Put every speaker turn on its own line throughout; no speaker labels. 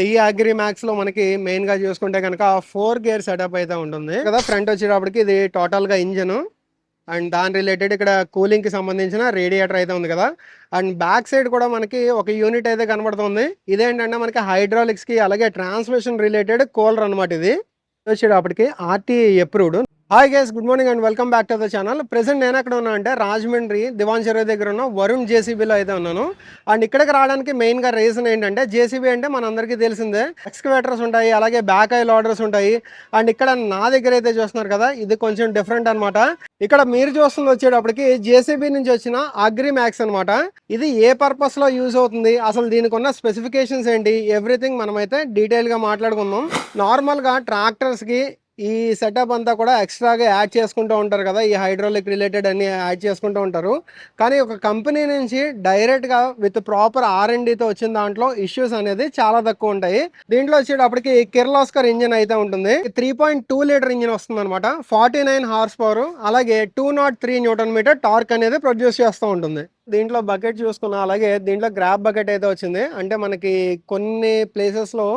ఈ agri max లో మనకి మెయిన్ గా చూసుకుంటే కనుక 4 గేర్ సెటప్ అయితే ఉంటుంది కదా. ఫ్రంట్ వచ్చేటప్పటికి ఇది టోటల్ గా ఇంజన్ అండ్ దాని రిలేటెడ్ ఇక్కడ కూలింగ్ కి సంబంధించిన రేడియేటర్ అయితే ఉంది కదా. అండ్ బ్యాక్ సైడ్ కూడా మనకి ఒక యూనిట్ అయితే కనబడుతుంది. ఇదేంటంటే మనకి హైడ్రాలిక్స్ కి అలాగే ట్రాన్స్మిషన్ రిలేటెడ్ కూలర్ అనమాట. ఇది వచ్చేటప్పటికి RTA approved. Hi guys, good morning and welcome back to the channel. Present నేను ఎక్కడ ఉన్నా అంటే రాజమండ్రి దివాన్ చెరువు దగ్గర ఉన్న వరుణ్ జేసీబీలో అయితే ఉన్నాను. అండ్ ఇక్కడికి రావడానికి మెయిన్గా రీజన్ ఏంటంటే, జేసీబీ అంటే మనందరికీ తెలిసిందే, ఎక్స్కవేటర్స్ ఉంటాయి, అలాగే బ్యాక్ ఐ లోడర్స్ ఉంటాయి. అండ్ ఇక్కడ నా దగ్గర అయితే చూస్తున్నారు కదా, ఇది కొంచెం డిఫరెంట్ అనమాట. ఇక్కడ మీరు చూస్తుంది వచ్చేటప్పటికి జేసీబీ నుంచి వచ్చిన అగ్రి మ్యాక్స్ అనమాట. ఇది ఏ పర్పస్ లో యూజ్ అవుతుంది, అసలు దీనికి ఉన్న స్పెసిఫికేషన్స్ ఏంటి, ఎవ్రీథింగ్ మనమైతే డీటెయిల్ గా మాట్లాడుకుందాం. నార్మల్ గా ట్రాక్టర్స్ కి ఈ సెటప్ అంతా కూడా ఎక్స్ట్రాగా యాడ్ చేసుకుంటూ ఉంటారు కదా, ఈ హైడ్రాలిక్ రిలేటెడ్ అన్ని యాడ్ చేసుకుంటూ ఉంటారు. కానీ ఒక కంపెనీ నుంచి డైరెక్ట్గా విత్ ప్రాపర్ R&Dతో వచ్చిన దాంట్లో ఇష్యూస్ అనేది చాలా తక్కువ ఉంటాయి. దీంట్లో వచ్చేటప్పటికి కిర్లోస్కర్ ఇంజిన్ అయితే ఉంటుంది. 3.2 లీటర్ ఇంజిన్ వస్తుంది అనమాట. 49 హార్స్ పవర్, అలాగే 203 న్యూటన్ మీటర్ టార్క్ అనేది ప్రొడ్యూస్ చేస్తూ ఉంటుంది. దీంట్లో బకెట్ చూసుకున్నా, అలాగే దీంట్లో గ్రాబ్ బకెట్ అయితే వచ్చింది. అంటే మనకి కొన్ని ప్లేసెస్లో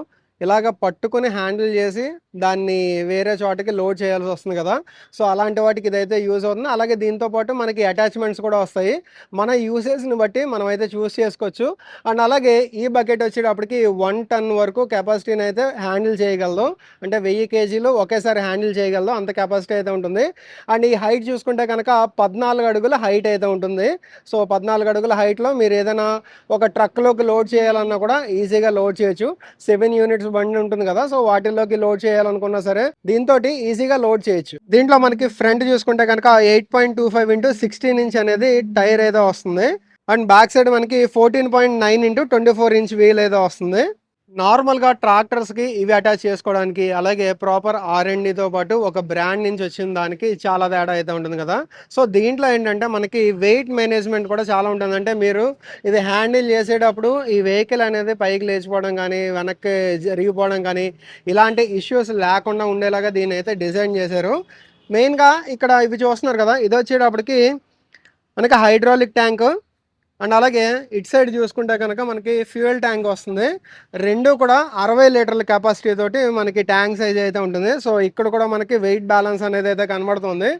ఇలాగ పట్టుకొని హ్యాండిల్ చేసి దాన్ని వేరే చోటకి లోడ్ చేయాల్సి వస్తుంది కదా. సో అలాంటి వాటికి ఇదైతే యూజ్ అవుతుంది. అలాగే దీంతో పాటు మనకి అటాచ్మెంట్స్ కూడా వస్తాయి. మన యూసేజ్ని బట్టి మనం అయితే చూస్ చేసుకోవచ్చు. అండ్ అలాగే ఈ బకెట్ వచ్చేటప్పటికి 1 టన్ వరకు కెపాసిటీని అయితే హ్యాండిల్ చేయగలదు. అంటే 1000 కేజీలు ఒకేసారి హ్యాండిల్ చేయగలదు, అంత కెపాసిటీ అయితే ఉంటుంది. అండ్ ఈ హైట్ చూసుకుంటే కనుక 14 అడుగుల హైట్ అయితే ఉంటుంది. సో 14 అడుగుల హైట్లో మీరు ఏదైనా ఒక ట్రక్లోకి లోడ్ చేయాలన్నా కూడా ఈజీగా లోడ్ చేయొచ్చు. 7 యూనిట్స్ బండి ఉంటుంది కదా, సో వాటిల్లోకి లోడ్ చేయాలనుకున్నా సరే దీంతో ఈజీగా లోడ్ చేయొచ్చు. దీంట్లో మనకి ఫ్రంట్ చూసుకుంటే కనుక 8.25x16 ఇంచ్ అనేది టైర్ ఏదో వస్తుంది. అండ్ బ్యాక్ సైడ్ మనకి 14.9x24 ఇంచ్ వీల్ ఏదో వస్తుంది. నార్మల్గా ట్రాక్టర్స్కి ఇవి అటాచ్ చేసుకోవడానికి, అలాగే ప్రాపర్ R&Dతో పాటు ఒక బ్రాండ్ నుంచి వచ్చిన దానికి చాలా తేడా అయితే ఉంటుంది కదా. సో దీంట్లో ఏంటంటే మనకి వెయిట్ మేనేజ్మెంట్ కూడా చాలా ఉంటుంది. అంటే మీరు ఇది హ్యాండిల్ చేసేటప్పుడు ఈ వెహికల్ అనేది పైకి లేచిపోవడం కానీ, వెనక్కి జరిగిపోవడం కానీ, ఇలాంటి ఇష్యూస్ లేకుండా ఉండేలాగా దీన్ని అయితే డిజైన్ చేశారు. మెయిన్గా ఇక్కడ ఇవి చూస్తున్నారు కదా, ఇది వచ్చేటప్పటికి మనకి హైడ్రాలిక్ ట్యాంక్. అండ్ అలాగే ఇటు సైడ్ చూసుకుంటే కనుక మనకి ఫ్యూయల్ ట్యాంక్ వస్తుంది. రెండు కూడా 60 లీటర్ల కెపాసిటీ తోటి మనకి ట్యాంక్ సైజ్ అయితే ఉంటుంది. సో ఇక్కడ కూడా మనకి వెయిట్ బ్యాలెన్స్ అనేది అయితే కనబడుతుంది.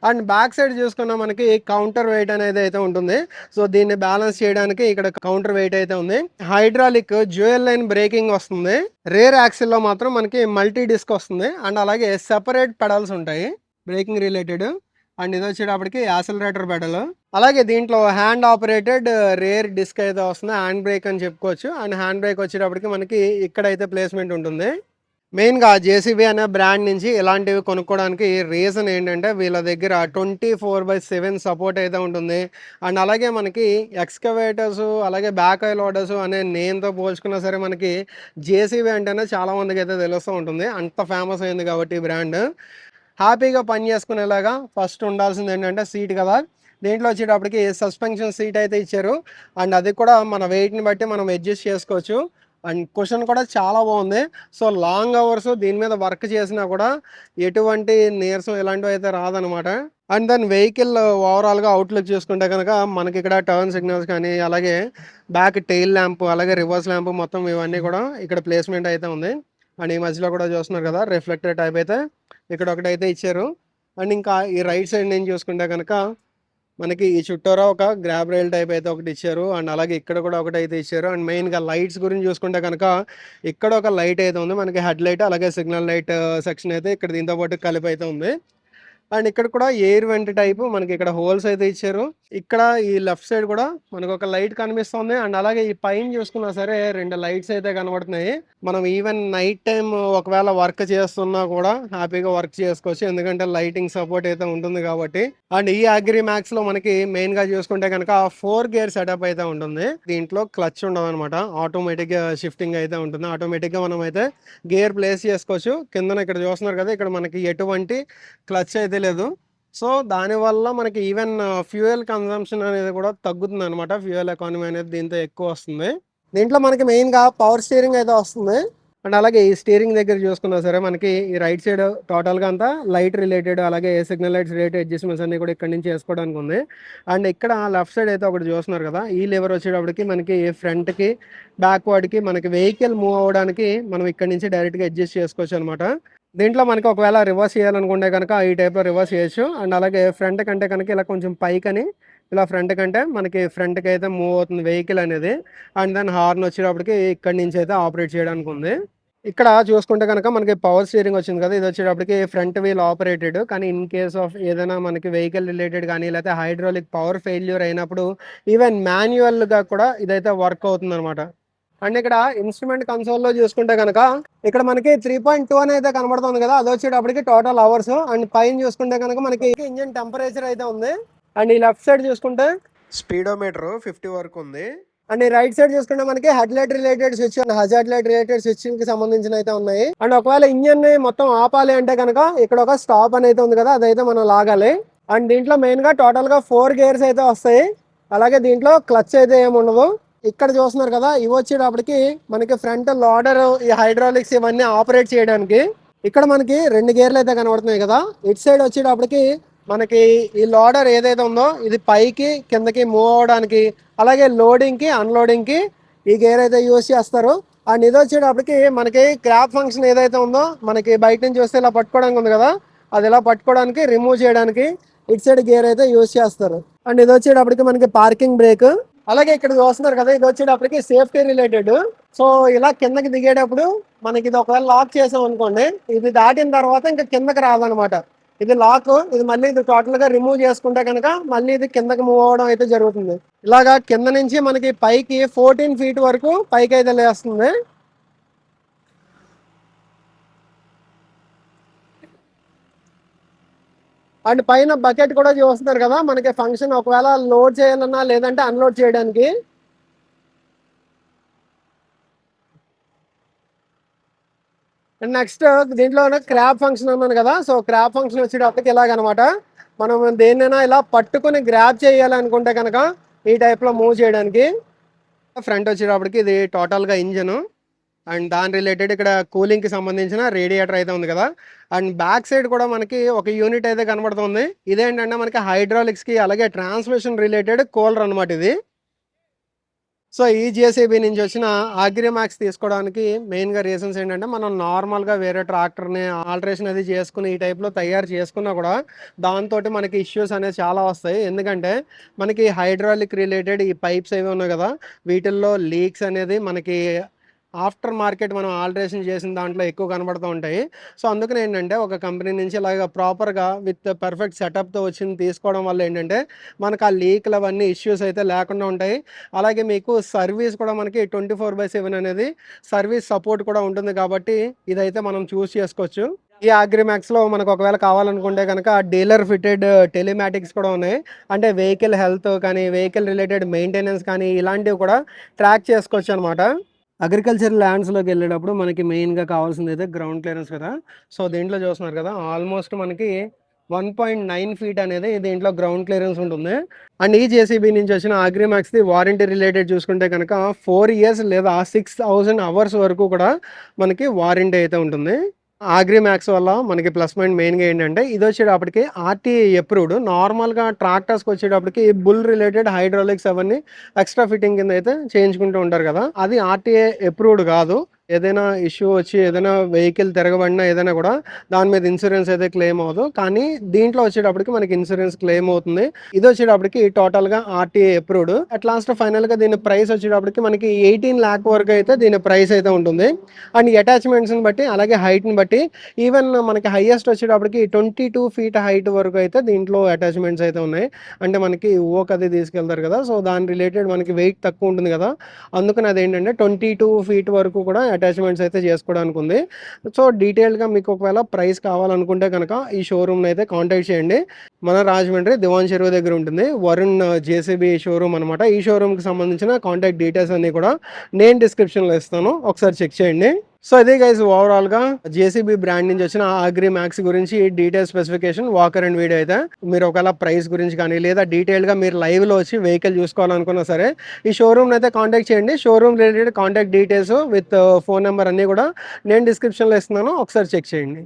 అండ్ బ్యాక్ సైడ్ చూసుకున్న మనకి కౌంటర్ వెయిట్ అనేది అయితే ఉంటుంది. సో దీన్ని బ్యాలెన్స్ చేయడానికి ఇక్కడ కౌంటర్ వెయిట్ అయితే ఉంది. హైడ్రాలిక్ డ్యూయల్ లైన్ బ్రేకింగ్ వస్తుంది. రేర్ యాక్సిల్లో మాత్రం మనకి మల్టీ డిస్క్ వస్తుంది. అండ్ అలాగే సెపరేట్ పెడల్స్ ఉంటాయి బ్రేకింగ్ రిలేటెడ్. అండ్ ఇది వచ్చేటప్పటికి యాక్సిలరేటర్ పెడల్. అలాగే దీంట్లో హ్యాండ్ ఆపరేటెడ్ రేర్ డిస్క్ అయితే వస్తుంది, హ్యాండ్ బ్రేక్ అని చెప్పుకోవచ్చు. అండ్ హ్యాండ్ బ్రేక్ వచ్చేటప్పటికి మనకి ఇక్కడైతే ప్లేస్మెంట్ ఉంటుంది. మెయిన్గా జేసీబీ అనే బ్రాండ్ నుంచి ఇలాంటివి కొనుక్కోవడానికి రీజన్ ఏంటంటే, వీళ్ళ దగ్గర 24/7 సపోర్ట్ అయితే ఉంటుంది. అండ్ అలాగే మనకి ఎక్స్కవేటర్స్, అలాగే బ్యాక్ ఐ లోడర్స్ అనే నేమ్తో పోల్చుకున్నా సరే మనకి జేసీబీ అంటేనే చాలామందికి అయితే తెలుస్తూ ఉంటుంది. అంత ఫేమస్ అయింది కాబట్టి ఈ బ్రాండ్. హ్యాపీగా పని చేసుకునేలాగా ఫస్ట్ ఉండాల్సింది ఏంటంటే సీట్ కదా. దీంట్లో వచ్చేటప్పటికి సస్పెన్షన్ సీట్ అయితే ఇచ్చారు. అండ్ అది కూడా మన వెయిట్ని బట్టి మనం అడ్జస్ట్ చేసుకోవచ్చు. అండ్ కుషన్ కూడా చాలా బాగుంది. సో లాంగ్ అవర్స్ దీని మీద వర్క్ చేసినా కూడా ఎటువంటి నీరసం ఇలాంటివి అయితే రాదనమాట. అండ్ దాని వెహికల్ ఓవరాల్గా అవుట్లుక్ చూసుకుంటే కనుక మనకి ఇక్కడ టర్న్ సిగ్నల్స్ కానీ, అలాగే బ్యాక్ టెయిల్ ల్యాంప్, అలాగే రివర్స్ ల్యాంప్, మొత్తం ఇవన్నీ కూడా ఇక్కడ ప్లేస్మెంట్ అయితే ఉంది. అండ్ ఈ మధ్యలో కూడా చూస్తున్నారు కదా, రిఫ్లెక్టర్ టైప్ అయితే ఇక్కడ ఒకటైతే ఇచ్చారు. అండ్ ఇంకా ఈ రైట్ సైడ్ నేను చూసుకుంటే కనుక మనకి ఈ చుట్టూరా ఒక గ్రాబ్ రైల్ టైప్ అయితే ఒకటి ఇచ్చారు. అండ్ అలాగే ఇక్కడ కూడా ఒకటి అయితే ఇచ్చారు. అండ్ మెయిన్గా లైట్స్ గురించి చూసుకుంటే కనుక ఇక్కడ ఒక లైట్ అయితే ఉంది మనకి, హెడ్ లైట్, అలాగే సిగ్నల్ లైట్ సెక్షన్ అయితే ఇక్కడ దీంతో పాటు కలిపి అయితే ఉంది. అండ్ ఇక్కడ కూడా ఎయిర్ వెంట్ టైప్ మనకి ఇక్కడ హోల్స్ అయితే ఇచ్చారు. ఇక్కడ ఈ లెఫ్ట్ సైడ్ కూడా మనకు ఒక లైట్ కనిపిస్తుంది. అండ్ అలాగే ఈ పైన చూసుకున్నా సరే 2 లైట్స్ అయితే కనబడుతున్నాయి. మనం ఈవెన్ నైట్ టైం ఒకవేళ వర్క్ చేస్తున్నా కూడా హ్యాపీగా వర్క్ చేసుకోవచ్చు, ఎందుకంటే లైటింగ్ సపోర్ట్ అయితే ఉంటుంది కాబట్టి. అండ్ ఈ అగ్రి మ్యాక్స్ లో మనకి మెయిన్ గా చూసుకుంటే కనుక 4 గేర్ సెటప్ అయితే ఉంటుంది. దీంట్లో క్లచ్ ఉండదు అనమాట, ఆటోమేటిక్ గా షిఫ్టింగ్ అయితే ఉంటుంది. ఆటోమేటిక్ గా మనం అయితే గేర్ ప్లేస్ చేసుకోవచ్చు. కింద ఇక్కడ చూస్తున్నారు కదా, ఇక్కడ మనకి ఎటువంటి క్లచ్ అయితే లేదు. సో దానివల్ల మనకి ఈవెన్ ఫ్యూయల్ కన్జంప్షన్ అనేది కూడా తగ్గుతుంది అనమాట. ఫ్యూయల్ ఎకానమీ అనేది దీంతో ఎక్కువ వస్తుంది. దీంట్లో మనకి మెయిన్గా పవర్ స్టీరింగ్ అయితే వస్తుంది. అండ్ అలాగే ఈ స్టీరింగ్ దగ్గర చూసుకున్నా సరే మనకి ఈ రైట్ సైడ్ టోటల్గా అంతా లైట్ రిలేటెడ్, అలాగే సిగ్నల్ లైట్స్ రిలేటెడ్ అడ్జస్ట్మెంట్స్ అన్ని కూడా ఇక్కడ నుంచి చేసుకోవడానికి ఉంది. అండ్ ఇక్కడ లెఫ్ట్ సైడ్ అయితే ఒకటి చూస్తున్నారు కదా, ఈ లెవర్ వచ్చేటప్పటికి మనకి ఫ్రంట్కి బ్యాక్వర్డ్కి మనకి వెహికల్ మూవ్ అవ్వడానికి మనం ఇక్కడ నుంచి డైరెక్ట్గా అడ్జస్ట్ చేసుకోవచ్చు అనమాట. దీంట్లో మనకి ఒకవేళ రివర్స్ చేయాలనుకుంటే కనుక ఈ టైప్లో రివర్స్ చేయొచ్చు. అండ్ అలాగే ఫ్రంట్ కంటే కనుక ఇలా కొంచెం పైకని ఇలా ఫ్రంట్ కంటే మనకి ఫ్రంట్కి అయితే మూవ్ అవుతుంది వెహికల్ అనేది. అండ్ దెన్ హార్న్ వచ్చేటప్పటికి ఇక్కడి నుంచి అయితే ఆపరేట్ చేయడానికి ఉంది. ఇక్కడ చూసుకుంటే కనుక మనకి పవర్ స్టీరింగ్ వచ్చింది కదా, ఇది వచ్చేటప్పటికి ఫ్రంట్ వీల్ ఆపరేటెడ్. కానీ ఇన్ కేస్ ఆఫ్ ఏదైనా మనకి వెహికల్ రిలేటెడ్ కానీ లేకపోతే హైడ్రాలిక్ పవర్ ఫెయిల్యూర్ అయినప్పుడు ఈవెన్ మాన్యువల్గా కూడా ఇదైతే వర్క్ అవుతుంది అనమాట. అండ్ ఇక్కడ ఇన్స్ట్రుమెంట్ కన్సోల్ లో చూసుకుంటే కనుక ఇక్కడ మనకి 3.2 అని అయితే కనబడుతుంది కదా, అది వచ్చేటప్పటికి టోటల్ అవర్స్. అండ్ పైన చూసుకుంటే కనుక మనకి ఇంజిన్ టెంపరేచర్ అయితే ఉంది. అండ్ ఈ లెఫ్ట్ సైడ్ చూసుకుంటే స్పీడోమీటర్ 50 వరకు ఉంది. అండ్ ఈ రైట్ సైడ్ చూసుకుంటే మనకి head light related switch and hazard light related switching కి సంబంధించిన అయితే ఉన్నాయి. అండ్ ఒకవేళ ఇంజిన్ ని మొత్తం ఆపాలి అంటే కనుక ఇక్కడ ఒక స్టాప్ అని అయితే ఉంది కదా, అదైతే మనం లాగాలి. అండ్ దీంట్లో మెయిన్ గా టోటల్ గా 4 గేర్స్ అయితే వస్తాయి. అలాగే దీంట్లో క్లచ్ అయితే ఏమి ఉండదు. ఇక్కడ చూస్తున్నారు కదా, ఇవి వచ్చేటప్పటికి మనకి ఫ్రంట్ లోడర్, ఈ హైడ్రాలిక్స్ ఇవన్నీ ఆపరేట్ చేయడానికి. ఇక్కడ మనకి 2 గేర్లు అయితే కనబడుతున్నాయి కదా. ఇటు సైడ్ వచ్చేటప్పటికి మనకి ఈ లోడర్ ఏదైతే ఉందో ఇది పైకి కిందకి మూవ్ అవడానికి, అలాగే లోడింగ్ కి అన్లోడింగ్ కి ఈ గేర్ అయితే యూజ్ చేస్తారు. అండ్ ఇది వచ్చేటప్పటికి మనకి గ్రాబ్ ఫంక్షన్ ఏదైతే ఉందో మనకి బయట నుంచి వస్తే ఇలా పట్టుకోవడానికి ఉంది కదా, అది ఇలా పట్టుకోవడానికి రిమూవ్ చేయడానికి ఇటు సైడ్ గేర్ అయితే యూజ్ చేస్తారు. అండ్ ఇది వచ్చేటప్పటికి మనకి పార్కింగ్ బ్రేక్. అలాగే ఇక్కడ చూస్తున్నారు కదా, ఇది వచ్చేటప్పటికి సేఫ్టీ రిలేటెడ్. సో ఇలా కిందకి దిగేటప్పుడు మనకి ఇది ఒకవేళ లాక్ చేసాం అనుకోండి, ఇది దాటిన తర్వాత ఇంకా కిందకి రాదనమాట. ఇది లాక్, ఇది మళ్ళీ ఇది టోటల్ గా రిమూవ్ చేసుకుంటే కనుక మళ్ళీ ఇది కిందకి మూవ్ అవడం అయితే జరుగుతుంది. ఇలాగా కింద నుంచి మనకి పైకి 14 ఫీట్ వరకు పైకి అయితే లేస్తుంది. అండ్ పైన బకెట్ కూడా చూస్తున్నారు కదా, మనకి ఫంక్షన్ ఒకవేళ లోడ్ చేయాలన్నా లేదంటే అన్లోడ్ చేయడానికి. అండ్ నెక్స్ట్ దీంట్లో క్రాబ్ ఫంక్షన్ అన్నాను కదా, సో క్రాబ్ ఫంక్షన్ వచ్చేటప్పటికి ఇలాగనమాట. మనం దేన్నైనా ఇలా పట్టుకుని గ్రాబ్ చేయాలనుకుంటే కనుక ఈ టైప్లో మూవ్ చేయడానికి. ఫ్రంట్ వచ్చేటప్పటికి ఇది టోటల్గా ఇంజన్ అండ్ దాని రిలేటెడ్ ఇక్కడ కూలింగ్కి సంబంధించిన రేడియేటర్ అయితే ఉంది కదా. అండ్ బ్యాక్ సైడ్ కూడా మనకి ఒక యూనిట్ అయితే కనబడుతుంది. ఇదేంటంటే మనకి హైడ్రాలిక్స్కి అలాగే ట్రాన్స్మిషన్ రిలేటెడ్ కూలర్ అనమాట ఇది. సో ఈ జేసీబీ నుంచి వచ్చిన అగ్రిమాక్స్ తీసుకోవడానికి మెయిన్గా రీజన్స్ ఏంటంటే, మనం నార్మల్గా వేరే ట్రాక్టర్ని ఆల్టరేషన్ అది చేసుకుని ఈ టైప్లో తయారు చేసుకున్నా కూడా దాంతో మనకి ఇష్యూస్ అనేది చాలా వస్తాయి. ఎందుకంటే మనకి హైడ్రాలిక్ రిలేటెడ్ ఈ పైప్స్ ఏవి ఉన్నాయి కదా, వీటిల్లో లీక్స్ అనేది మనకి ఆఫ్టర్ మార్కెట్ మనం ఆల్టరేషన్ చేసిన దాంట్లో ఎక్కువ కనబడుతూ ఉంటాయి. సో అందుకని ఏంటంటే ఒక కంపెనీ నుంచి ఇలాగ ప్రాపర్గా విత్ పర్ఫెక్ట్ సెటప్తో వచ్చింది తీసుకోవడం వల్ల ఏంటంటే మనకు ఆ లీక్లు అవన్నీ ఇష్యూస్ అయితే లేకుండా ఉంటాయి. అలాగే మీకు సర్వీస్ కూడా మనకి 24/7 అనేది సర్వీస్ సపోర్ట్ కూడా ఉంటుంది. కాబట్టి ఇదైతే మనం చూస్ చేసుకోవచ్చు. ఈ అగ్రిమాక్స్లో మనకు ఒకవేళ కావాలనుకుంటే కనుక డీలర్ ఫిటెడ్ టెలిమాటిక్స్ కూడా ఉన్నాయి. అంటే వెహికల్ హెల్త్ కానీ వెహికల్ రిలేటెడ్ మెయింటెనెన్స్ కానీ ఇలాంటివి కూడా ట్రాక్ చేసుకోవచ్చు అనమాట. అగ్రికల్చర్ ల్యాండ్స్లోకి వెళ్ళేటప్పుడు మనకి మెయిన్గా కావాల్సింది అయితే గ్రౌండ్ క్లియరెన్స్ కదా. సో దీంట్లో చూస్తున్నారు కదా, ఆల్మోస్ట్ మనకి 1.9 ఫీట్ అనేది దీంట్లో గ్రౌండ్ క్లియరెన్స్ ఉంటుంది. అండ్ ఈ జేసీబీ నుంచి వచ్చిన అగ్రిమాక్స్ది వారంటీ రిలేటెడ్ చూసుకుంటే కనుక 4 ఇయర్స్ లేదా 6,000 అవర్స్ వరకు కూడా మనకి వారంటీ అయితే ఉంటుంది. అగ్రిమాక్స్ వల్ల మనకి ప్లస్ పాయింట్ మెయిన్గా ఏంటంటే, ఇది వచ్చేటప్పటికి ఆర్టీఏ అప్రూవ్డ్. నార్మల్గా ట్రాక్టర్స్కి వచ్చేటప్పటికి బుల్ రిలేటెడ్ హైడ్రాలిక్స్ అవన్నీ ఎక్స్ట్రా ఫిట్టింగ్ కింద అయితే చేయించుకుంటూ ఉంటారు కదా, అది ఆర్టీఏ అప్రూవ్డ్ కాదు. ఏదైనా ఇష్యూ వచ్చి ఏదైనా వెహికల్ తిరగబడినా ఏదైనా కూడా దాని మీద ఇన్సూరెన్స్ అయితే క్లెయిమ్ అవ్వదు. కానీ దీంట్లో వచ్చేటప్పటికి మనకి ఇన్సూరెన్స్ క్లెయిమ్ అవుతుంది. ఇది వచ్చేటప్పటికి టోటల్గా ఆర్టీఏ అప్రూవ్డ్. అట్ లాస్ట్ ఫైనల్గా దీని ప్రైస్ వచ్చేటప్పటికి మనకి 18 lakh వరకు అయితే దీని ప్రైస్ అయితే ఉంటుంది. అండ్ అటాచ్మెంట్స్ని బట్టి అలాగే హైట్ని బట్టి ఈవెన్ మనకి హైయెస్ట్ వచ్చేటప్పటికి 22 ఫీట్ హైట్ వరకు అయితే దీంట్లో అటాచ్మెంట్స్ అయితే ఉన్నాయి. అంటే మనకి ఓక్ అది తీసుకెళ్తారు కదా, సో దాని రిలేటెడ్ మనకి వెయిట్ తక్కువ ఉంటుంది కదా, అందుకని అదేంటంటే 22 ఫీట్ వరకు కూడా అటాచ్మెంట్స్ అయితే చేసుకోవడానికి ఉంది. సో డీటెయిల్గా మీకు ఒకవేళ ప్రైస్ కావాలనుకుంటే కనుక ఈ షోరూమ్ని అయితే కాంటాక్ట్ చేయండి. మన రాజమండ్రి దివాన్ చెరువు దగ్గర ఉంటుంది. వరుణ్ జేసీబీ షోరూమ్ అనమాట. ఈ షోరూమ్కి సంబంధించిన కాంటాక్ట్ డీటెయిల్స్ అన్నీ కూడా నేను డిస్క్రిప్షన్లో ఇస్తాను, ఒకసారి చెక్ చేయండి. సో ఇదే గైస్ ఓవరాల్గా జేసీబీ బ్రాండ్ నుంచి వచ్చిన అగ్రి మ్యాక్స్ గురించి detail specification walker and video అయితే. మీరు ఒకవేళ ప్రైస్ గురించి కానీ లేదా డీటెయిల్గా మీరు లైవ్లో వచ్చి వెహికల్ చూసుకోవాలనుకున్నా సరే ఈ షోరూమ్ని అయితే కాంటాక్ట్ చేయండి. Showroom related contact details with phone number అన్నీ కూడా నేను డిస్క్రిప్షన్లో ఇస్తున్నాను, ఒకసారి చెక్ చేయండి.